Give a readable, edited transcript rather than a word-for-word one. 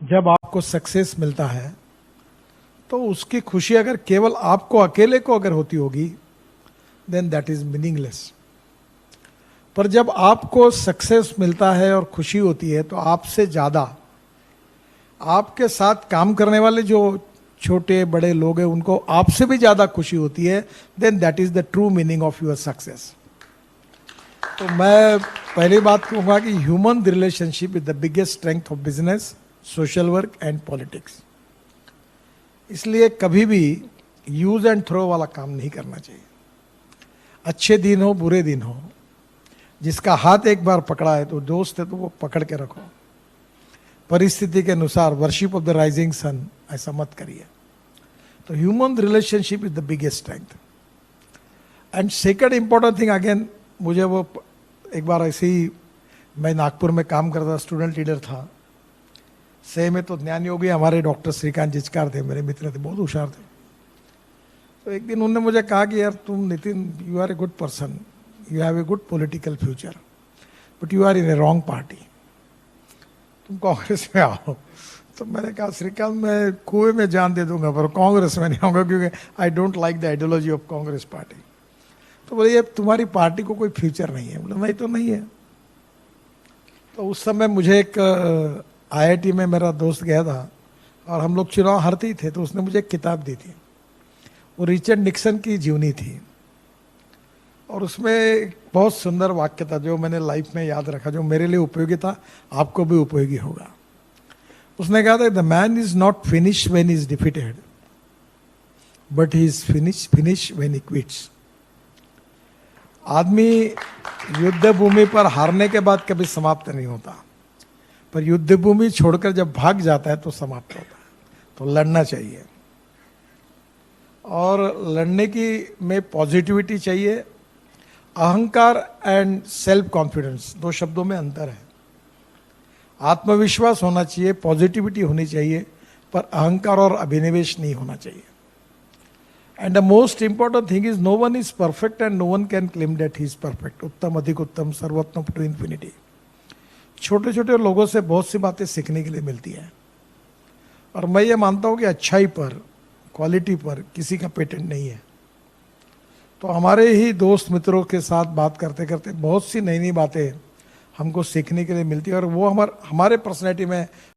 जब आपको सक्सेस मिलता है तो उसकी खुशी अगर केवल आपको अकेले को अगर होती होगी देन दैट इज मीनिंगलेस। पर जब आपको सक्सेस मिलता है और खुशी होती है तो आपसे ज़्यादा आपके साथ काम करने वाले जो छोटे बड़े लोग हैं उनको आपसे भी ज़्यादा खुशी होती है, then that is the true meaning of your success. तो मैं पहली बात कहूँगा कि human relationship is the biggest strength of business, social work and politics. इसलिए कभी भी यूज एंड थ्रो वाला काम नहीं करना चाहिए। अच्छे दिन हो बुरे दिन हो, जिसका हाथ एक बार पकड़ा है तो दोस्त है तो वो पकड़ के रखो। परिस्थिति के अनुसार worship of the rising sun ऐसा मत करिए। तो human relationship is the biggest strength. And second important thing again, मुझे वो एक बार ऐसे ही मैं नागपुर में काम करता, स्टूडेंट लीडर था। से में तो ज्ञान योगी हमारे डॉक्टर श्रीकांत जिचकार थे, मेरे मित्र थे, बहुत होशियार थे। तो एक दिन उन्होंने मुझे कहा कि यार तुम Nitin, you are a good person, you have a good political future, but you are in a wrong party, तुम कांग्रेस में आओ। तो मैंने कहा श्रीकांत मैं कुएं में जान दे दूंगा पर कांग्रेस में नहीं आऊँगा, क्योंकि I don't like the ideology of Congress party. तो बोले ये तुम्हारी पार्टी को कोई फ्यूचर नहीं है। बोले नहीं तो नहीं है। तो उस समय मुझे एक आईआईटी में मेरा दोस्त गया था और हम लोग चुनाव हारते ही थे, तो उसने मुझे एक किताब दी थी। वो रिचर्ड निक्सन की जीवनी थी और उसमें एक बहुत सुंदर वाक्य था जो मैंने लाइफ में याद रखा, जो मेरे लिए उपयोगी था, आपको भी उपयोगी होगा। उसने कहा था the man is not finish when is defeated, but he is finish when he quits. आदमी युद्ध भूमि पर हारने के बाद कभी समाप्त नहीं होता, पर युद्ध भूमि छोड़कर जब भाग जाता है तो समाप्त होता है। तो लड़ना चाहिए और लड़ने की में पॉजिटिविटी चाहिए। अहंकार एंड सेल्फ कॉन्फिडेंस, दो शब्दों में अंतर है। आत्मविश्वास होना चाहिए, पॉजिटिविटी होनी चाहिए, पर अहंकार और अभिनिवेश नहीं होना चाहिए। And the most important thing is no one is perfect and no one can claim that he is perfect. उत्तम अधिक उत्तम, सर्वोत्तम टू इन्फिनिटी। छोटे छोटे लोगों से बहुत सी बातें सीखने के लिए मिलती है और मैं ये मानता हूँ कि अच्छाई पर, क्वालिटी पर किसी का पेटेंट नहीं है। तो हमारे ही दोस्त मित्रों के साथ बात करते करते बहुत सी नई नई बातें हमको सीखने के लिए मिलती है और वो हमारे पर्सनैलिटी में